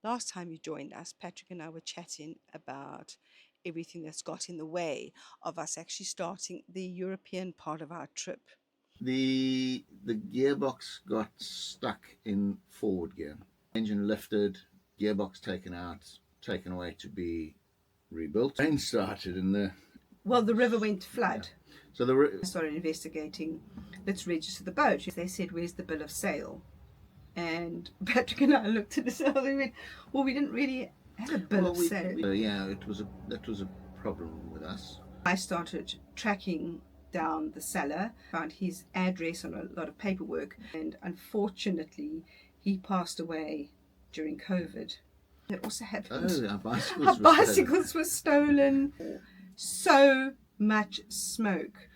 Last time you joined us, Patrick and I were chatting about everything that's got in the way of us actually starting the European part of our trip. The gearbox got stuck in forward gear. Engine lifted, gearbox taken out, taken away to be rebuilt. Rain started and the river went to flood. Yeah. So I started investigating. Let's register the boat. They said, "Where's the bill of sale?" And Patrick and I looked at each other and went, "Well, we didn't really have a bill of sale." Yeah, that was a problem with us. I started tracking down the seller, found his address on a lot of paperwork, and unfortunately, he passed away during COVID. It also happened. Our bicycles, Our bicycles were stolen. So much smoke.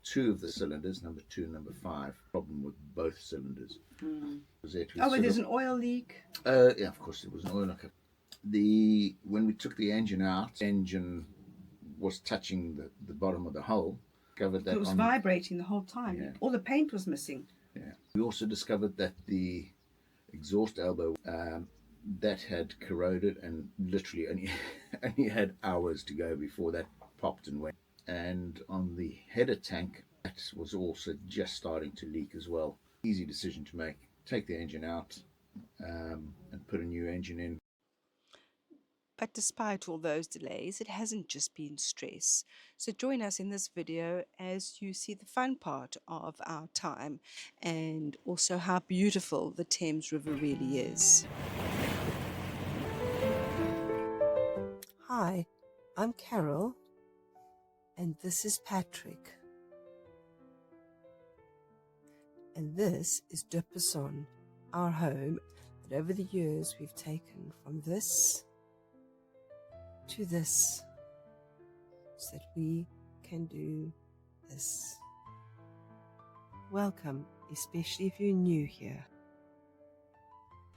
Two of the cylinders, number 2 and number 5, problem with both cylinders. But there's an oil leak. Yeah, of course, it was an oil leak. When we took the engine out, engine was touching the bottom of the hull. Discovered that it was vibrating the whole time. Yeah. All the paint was missing. Yeah. We also discovered that the exhaust elbow that had corroded and literally only had hours to go before that popped and went. And on the header tank, that was also just starting to leak as well. Easy decision to make. Take the engine out and put a new engine in. But despite all those delays, it hasn't just been stress. So join us in this video as you see the fun part of our time and also how beautiful the Thames River really is. Hi, I'm Carol, and this is Patrick. And this is Dipperson, our home that over the years we've taken from this to this so that we can do this. Welcome, especially if you're new here.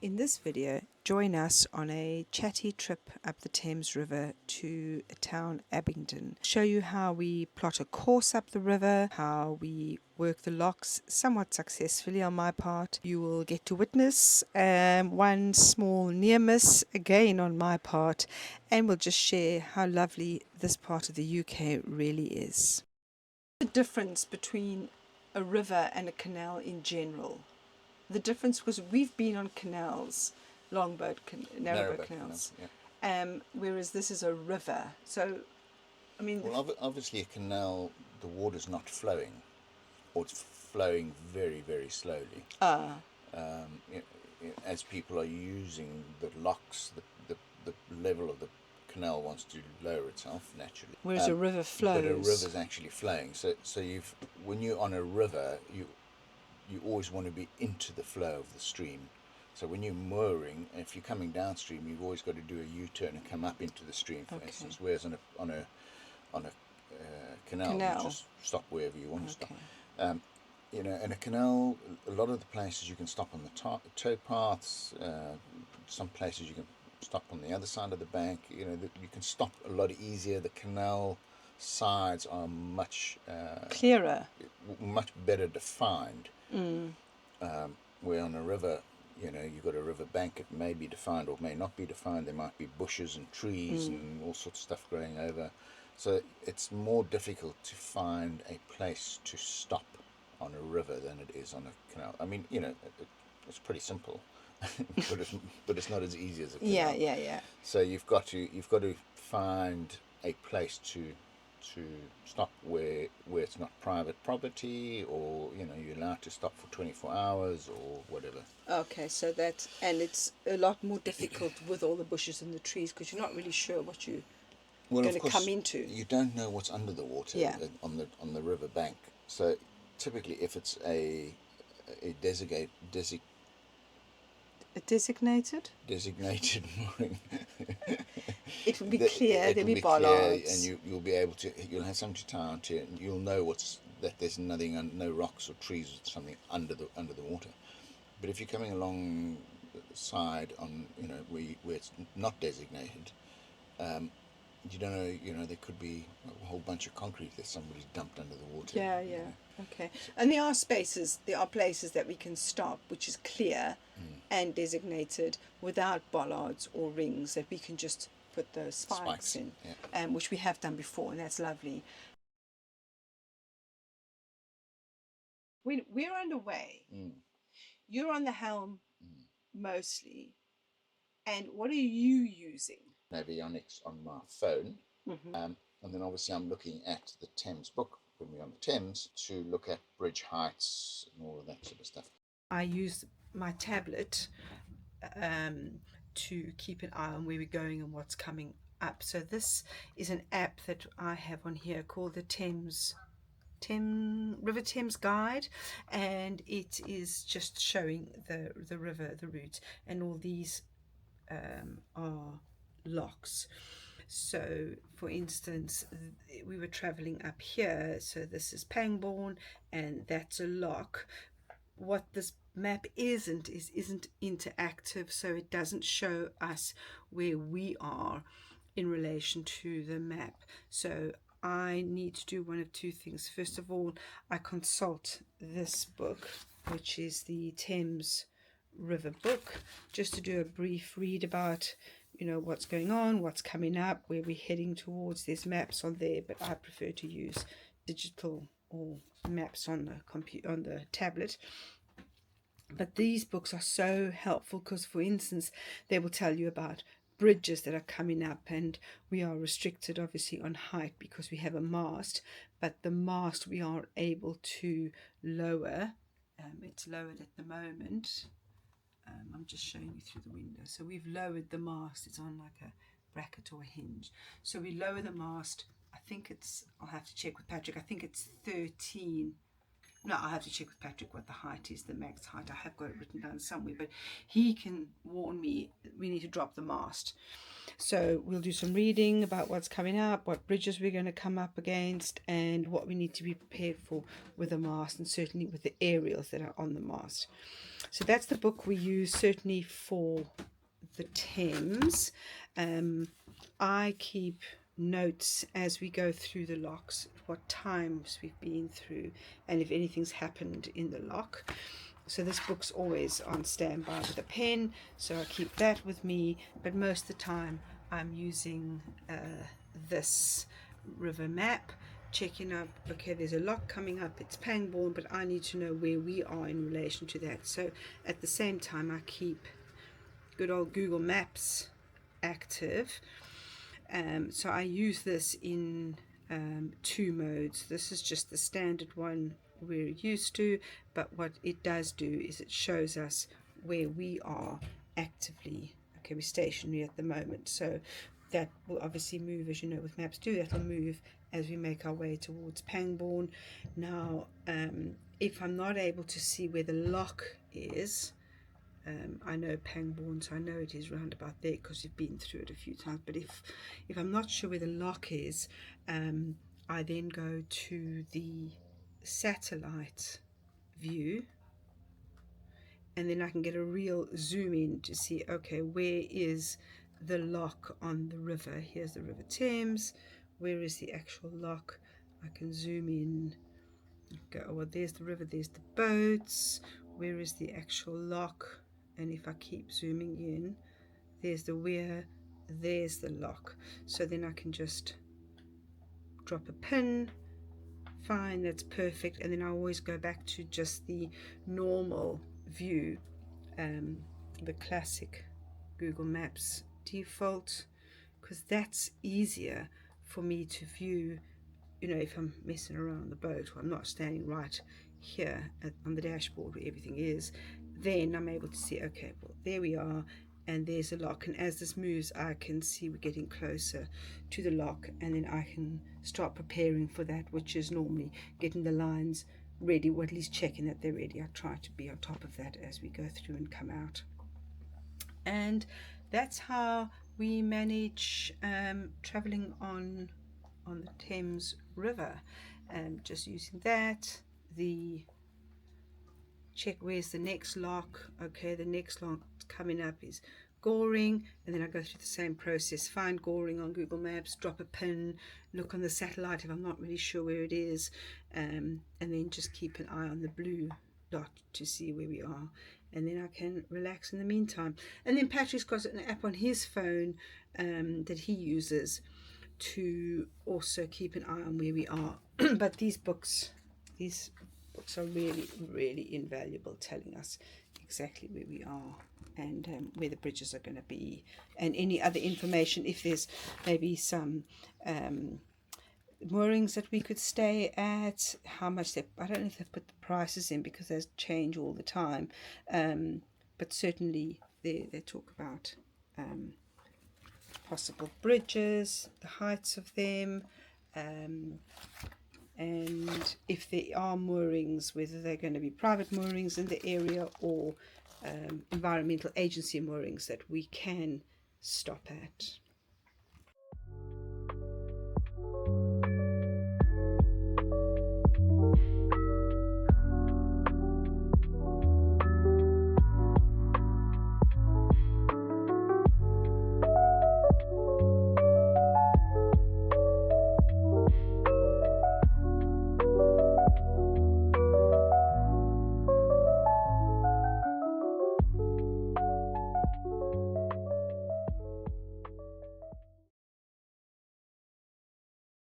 In this video, join us on a chatty trip up the Thames River to a town, Abingdon. Show you how we plot a course up the river, how we work the locks somewhat successfully on my part. You will get to witness one small near miss again on my part, and we'll just share how lovely this part of the UK really is. The difference between a river and a canal in general. The difference was we've been on canals, longboat, narrowboat canals, whereas this is a river. So, I mean, obviously a canal, the water's not flowing, or it's flowing very, very slowly. As people are using the locks, the level of the canal wants to lower itself naturally. Whereas a river flows. But a river's actually flowing. So when you're on a river, you always want to be into the flow of the stream. So when you're mooring, if you're coming downstream, you've always got to do a U-turn and come up into the stream, for instance. Whereas on a canal, you just stop wherever you want to stop. In a canal, a lot of the places you can stop on the tow paths. Some places you can stop on the other side of the bank. You can stop a lot easier. The canal sides are much clearer, much better defined. Where on a river, you've got a river bank, it may be defined or may not be defined. There might be bushes and trees and all sorts of stuff growing over. So it's more difficult to find a place to stop on a river than it is on a canal. I mean, it's pretty simple, but it's not as easy as a canal. Yeah. So you've got to find a place to stop where it's not private property, or you're allowed to stop for 24 hours or whatever. Okay, so it's a lot more difficult with all the bushes and the trees because you're not really sure what you're going to come into. You don't know what's under the water on the river bank. So typically, if it's a designated mooring. It will be clear. There'll be bollards, and you'll have something to tie onto it, and you'll know that there's nothing, no rocks or trees or something under the water. But if you're coming along the side on where it's not designated, You don't know, you know, there could be a whole bunch of concrete that somebody's dumped under the water. Yeah, you yeah. know. Okay. And there are spaces, there are places that we can stop, which is clear and designated without bollards or rings, that we can just put those spikes in, yeah. which we have done before, and that's lovely. When we're underway, you're on the helm mostly, and what are you using? Navionics on my phone, and then obviously I'm looking at the Thames book when we're on the Thames to look at bridge heights and all of that sort of stuff. I use my tablet to keep an eye on where we're going and what's coming up. So this is an app that I have on here called the River Thames Guide, and it is just showing the river, the route, and all these are locks. So for instance, we were traveling up here, so this is Pangbourne and that's a lock. What this map isn't interactive, so it doesn't show us where we are in relation to the map. So I need to do one of two things. First of all, I consult this book, which is the Thames River book, just to do a brief read about, you know, what's going on, what's coming up, where we're heading towards. There's maps on there, but I prefer to use digital or maps on the tablet. But these books are so helpful because, for instance, they will tell you about bridges that are coming up, and we are restricted obviously on height because we have a mast, but the mast we are able to lower. It's lowered at the moment. I'm just showing you through the window. So we've lowered the mast. It's on like a bracket or a hinge. So we lower the mast. I think it's, I'll have to check with Patrick, I think it's 13. No, I'll have to check with Patrick what the height is, the max height. I have got it written down somewhere, but he can warn me we need to drop the mast. So we'll do some reading about what's coming up, what bridges we're going to come up against, and what we need to be prepared for with the mast, and certainly with the aerials that are on the mast. So that's the book we use certainly for the Thames. I keep notes as we go through the locks, what times we've been through, and if anything's happened in the lock. So this book's always on standby with a pen, so I keep that with me, but most of the time I'm using this river map, checking up, okay, there's a lock coming up, it's Pangbourne, but I need to know where we are in relation to that. So at the same time I keep good old Google Maps active. So I use this in two modes. This is just the standard one we're used to, but what it does do is it shows us where we are actively. Okay, we're stationary at the moment, so that will obviously move, as you know with maps do, that will move as we make our way towards Pangbourne. Now if I'm not able to see where the lock is, I know Pangbourne, so I know it is round about there because we've been through it a few times. But if I'm not sure where the lock is, I then go to the satellite view, and then I can get a real zoom in to see, okay, where is the lock on the river? Here's the River Thames. Where is the actual lock? I can zoom in. Go, oh, well, there's the river, there's the boats. Where is the actual lock? And if I keep zooming in, there's the weir, there's the lock. So then I can just drop a pin. Fine, that's perfect. And then I always go back to just the normal view, the classic Google Maps default, because that's easier for me to view. You know, if I'm messing around the boat, or I'm not standing right here on the dashboard where everything is, then I'm able to see, okay, well, there we are, and there's a lock. And as this moves, I can see we're getting closer to the lock, and then I can start preparing for that, which is normally getting the lines ready, or at least checking that they're ready. I try to be on top of that as we go through and come out. And that's how we manage traveling on the Thames River, just using that. The check where's the next lock. Okay, the next lock coming up is Goring, and then I go through the same process, find Goring on Google Maps, drop a pin, look on the satellite if I'm not really sure where it is, and then just keep an eye on the blue dot to see where we are, and then I can relax in the meantime. And then Patrick's got an app on his phone that he uses to also keep an eye on where we are. But these books are really, really invaluable, telling us exactly where we are and where the bridges are going to be, and any other information, if there's maybe some moorings that we could stay at, how much they, I don't know if they've put the prices in because they change all the time, but certainly they talk about possible bridges, the heights of them, and if there are moorings, whether they're going to be private moorings in the area or environmental agency moorings that we can stop at.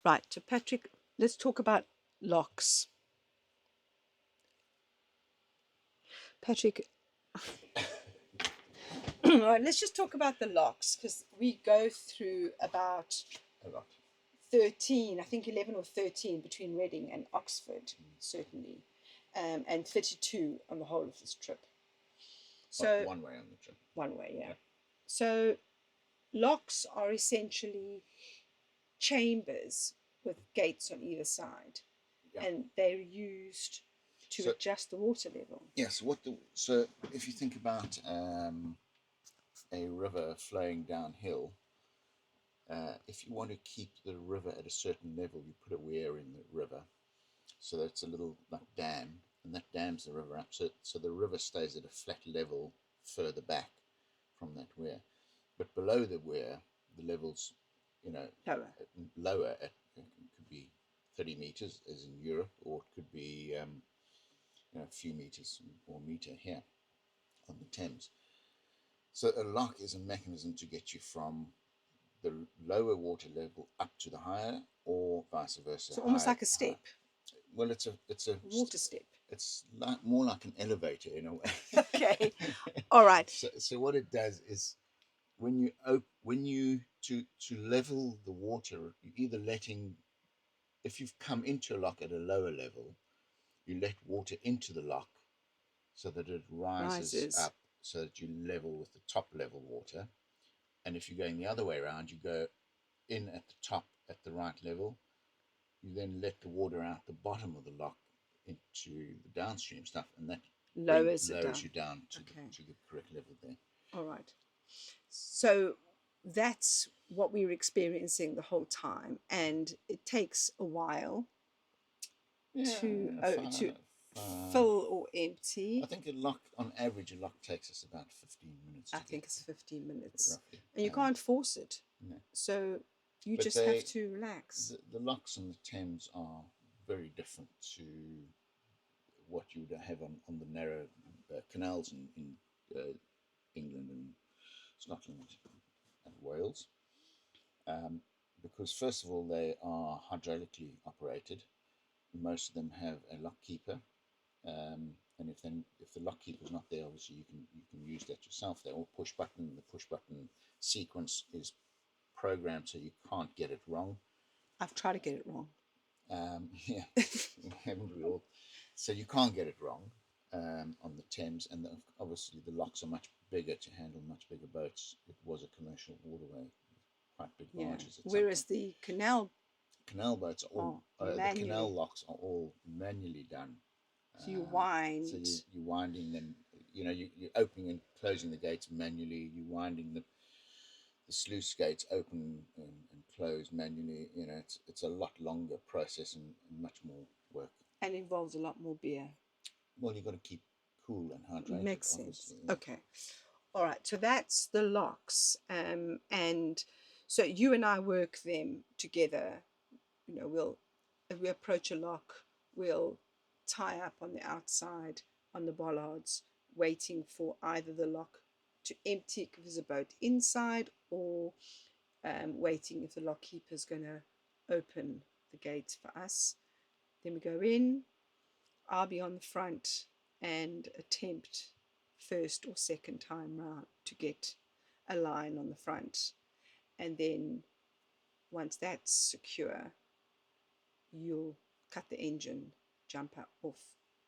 Right, so Patrick, let's talk about locks. Patrick, all right, let's just talk about the locks, because we go through about A lot. 13, I think 11 or 13 between Reading and Oxford, certainly, and 32 on the whole of this trip. So One way on the trip. One way, yeah. So locks are essentially chambers with gates on either side, and they're used to adjust the water level. Yes. So if you think about a river flowing downhill, if you want to keep the river at a certain level, you put a weir in the river, so that's a little like dam, and that dams the river up, so the river stays at a flat level further back from that weir. But below the weir, the levels, lower. It could be 30 meters, as in Europe, or it could be a few meters or a meter here on the Thames. So a lock is a mechanism to get you from the lower water level up to the higher, or vice versa. So almost like a step. Well, it's a water step. It's more like an elevator in a way. Okay, all right. So what it does is, when you to level the water, you're either letting, if you've come into a lock at a lower level, you let water into the lock so that it rises up, so that you level with the top level water. And if you're going the other way around, you go in at the top at the right level, you then let the water out the bottom of the lock into the downstream stuff, and that lowers you down to the correct level there. All right. So that's what we were experiencing the whole time, and it takes a while to fill or empty. I think on average, a lock takes us about 15 minutes. I think it's 15 minutes. Roughly. And you can't force it. No. So you just have to relax. The locks on the Thames are very different to what you would have on the narrow canals in England and Scotland and Wales. Because first of all, they are hydraulically operated. Most of them have a lock keeper, and if the lock keeper is not there, obviously you can use that yourself. They're all push button. The push button sequence is programmed so you can't get it wrong. I've tried to get it wrong. Yeah, haven't we all? So you can't get it wrong on the Thames, and obviously the locks are much bigger to handle much bigger boats. It was a commercial waterway, quite big barges. Whereas the canal boats are all the canal locks are all manually done. So you wind. So you're winding them. You're opening and closing the gates manually. You're winding the sluice gates open and close manually. It's a lot longer process and much more work. And involves a lot more beer. Well, you've got to keep cool and hydrated. Makes sense. Yeah. Okay. All right, so that's the locks, and so you and I work them together. You know, if we approach a lock, we'll tie up on the outside on the bollards, waiting for either the lock to empty if there's a boat inside, or waiting if the lock keeper is going to open the gates for us. Then we go in. I'll be on the front and attempt first or second time round to get a line on the front. And then once that's secure, you'll cut the engine, jump off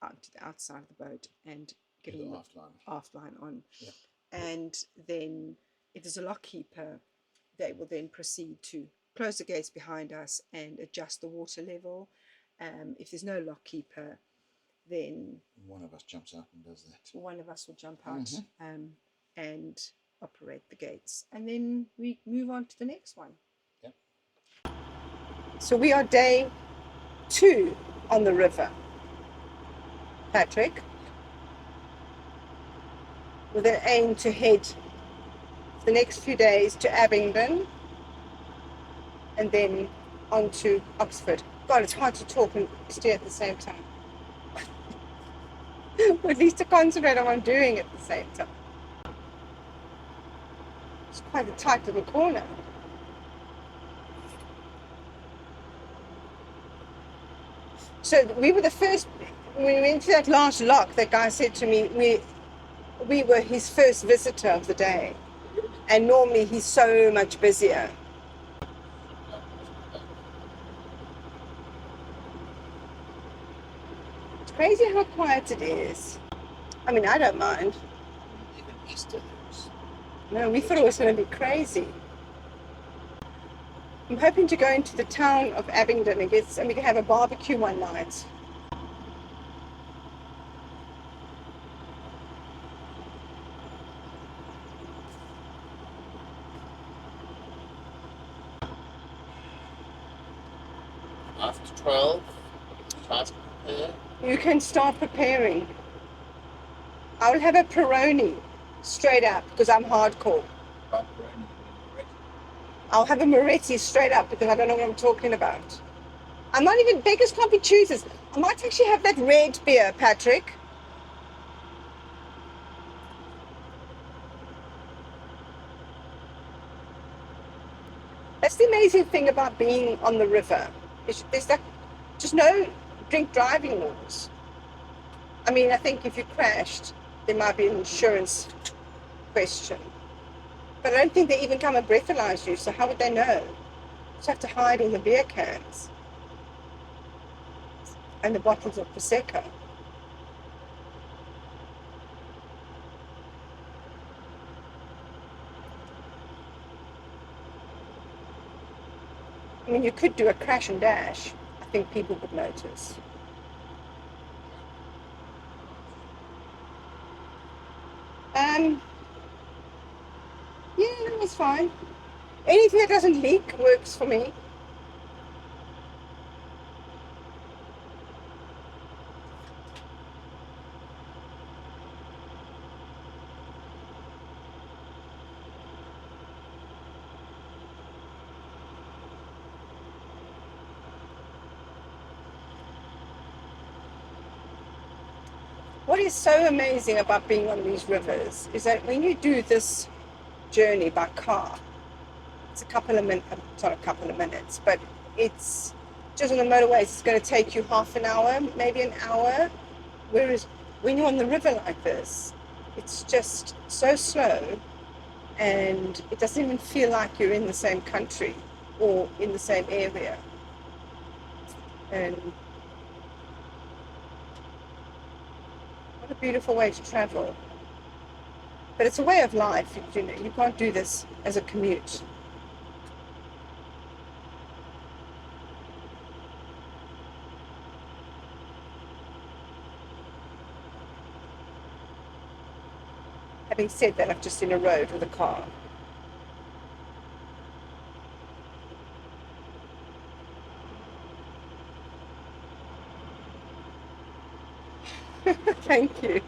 out to the outside of the boat and get on the aft line on. Yeah. And then if there's a lock keeper, they will then proceed to close the gates behind us and adjust the water level. If there's no lock keeper, then one of us jumps out and does that. One of us will jump out and operate the gates, and then we move on to the next one. Yep. So we are day 2 on the river, Patrick, with an aim to head for the next few days to Abingdon and then on to Oxford. God, it's hard to talk and steer at the same time. Or at least to concentrate on what I'm doing at the same time. It's quite a tight little corner. So we were the first, when we went to that last lock, that guy said to me, we were his first visitor of the day. And normally he's so much busier. It's crazy how quiet it is. I mean, I don't mind. Even Easter looks. No, we thought it was going to be crazy. I'm hoping to go into the town of Abingdon and we can have a barbecue one night. After 12, start to prepare. You can start preparing. I will have a Peroni straight up because I'm hardcore. I'll have a Moretti straight up because I don't know what I'm talking about. I'm not even beggars can't be choosers. I might actually have that red beer, Patrick. That's the amazing thing about being on the river. There's just no drink driving laws. I mean, I think if you crashed, there might be an insurance question. But I don't think they even come and breathalyze you, so how would they know? You just have to hide all the beer cans and the bottles of Prosecco. I mean, you could do a crash and dash. I think people would notice. Yeah, that was fine. Anything that doesn't leak works for me. What is so amazing about being on these rivers is that when you do this journey by car, it's a couple of minutes, not a couple of minutes, but it's just on the motorways, it's going to take you half an hour, maybe an hour. Whereas when you're on the river like this, it's just so slow and it doesn't even feel like you're in the same country or in the same area. And what a beautiful way to travel. But it's a way of life, you know, you can't do this as a commute. Having said that, I've just seen a road with a car. Thank you.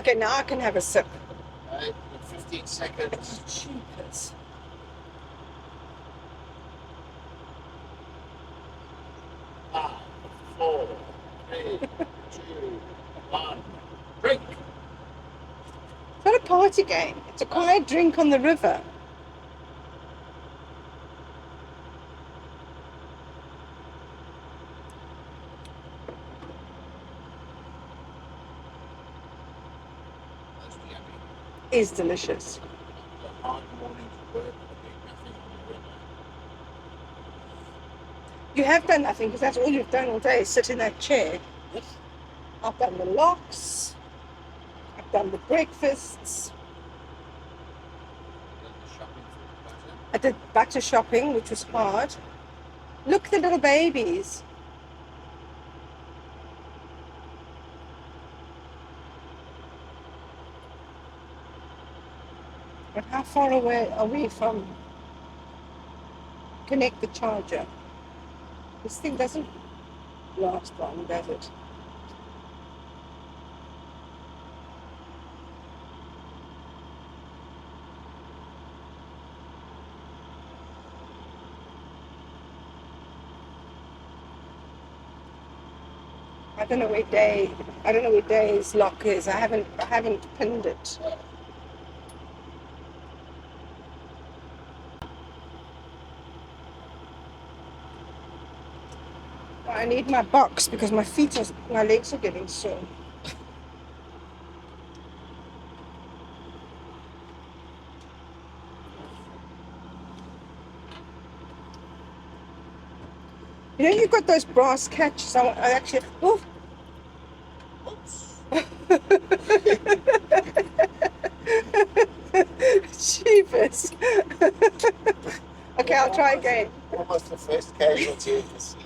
Okay, now I can have a sip. In 15 seconds. Cheapers. 5, 4, 3, 2, 1. Drink. It's not a party game. It's a quiet drink on the river. Most yummy. Is delicious. After a hard morning's work, doing nothing on the river. You have done nothing because that's all you've done all day, sit in that chair. Yes. I've done the locks. I've done the breakfasts. Done the shopping for the butter. I did butter shopping, which was hard. Look, the little babies. But how far away are we from connect the charger? This thing doesn't last long, does it? I don't know where Day's lock is. I haven't pinned it. I need my box because my legs are getting sore. You know, you've got those brass catches. I actually, oh, Oops. jeepers. Okay, I'll try again. Almost the first casualty of the season.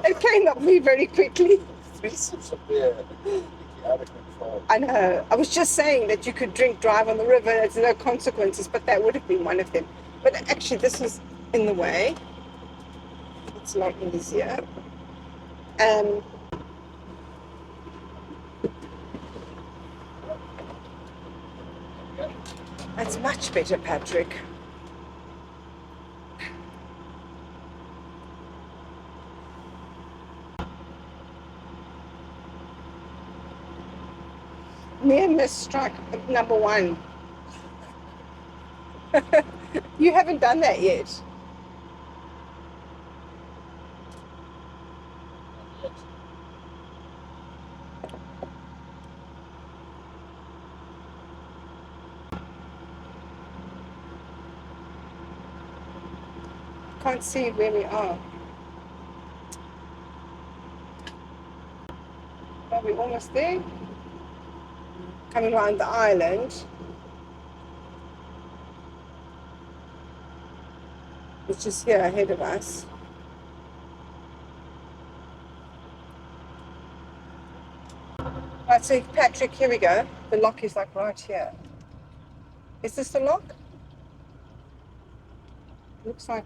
It came up me very quickly. 3 sips of beer. Completely out of control. I know. I was just saying that you could drive on the river. There's no consequences, but that would have been one of them. But actually, this is in the way. It's a lot easier. That's much better, Patrick. Near miss strike number 1. You haven't done that yet. Can't see where we are. Are we almost there? Coming around the island, which is here ahead of us. Right, so Patrick, here we go. The lock is like right here. Is this the lock? Looks like,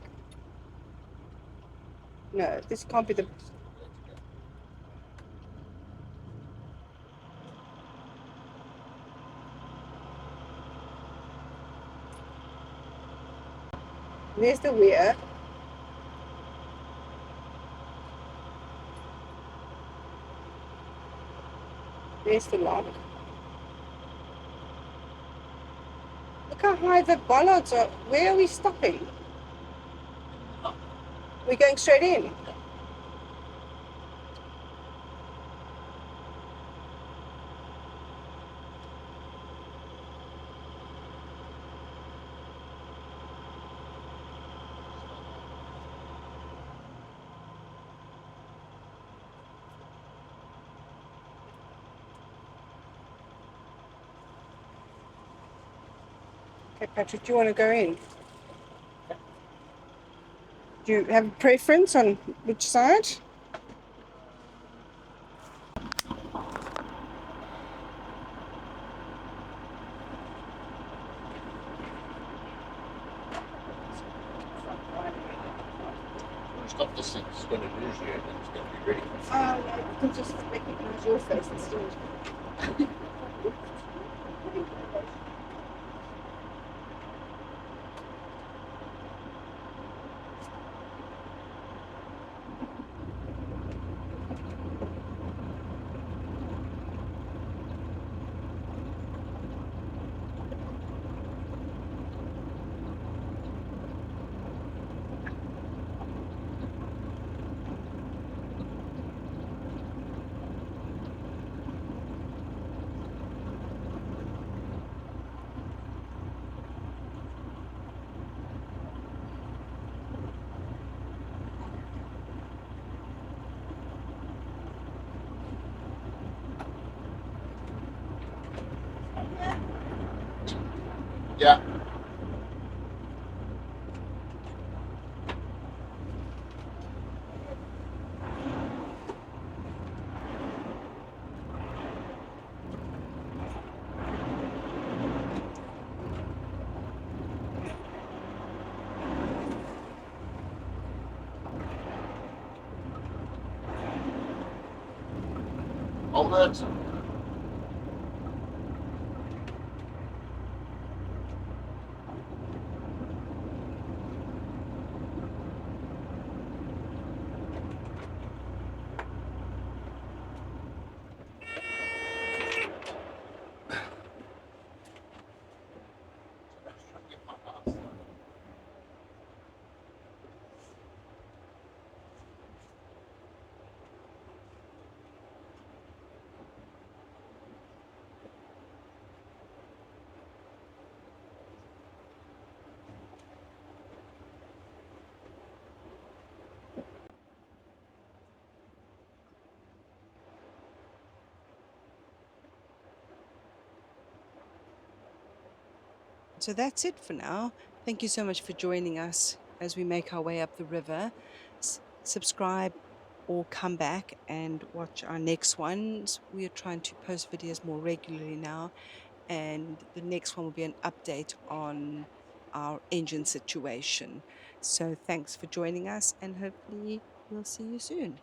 no, this can't be the, there's the weir. There's the lock. Look how high the bollards are. Where are we stopping? We're going straight in. Okay, Patrick, do you want to go in? Do you have a preference on which side? After 6, it's going to lose you and it's going to be ready. Oh, yeah, you can just recognize your face instead. Yeah. Hold it. So that's it for now. Thank you so much for joining us as we make our way up the river. Subscribe or come back and watch our next ones. We are trying to post videos more regularly now, and the next one will be an update on our engine situation. So thanks for joining us, and hopefully we'll see you soon.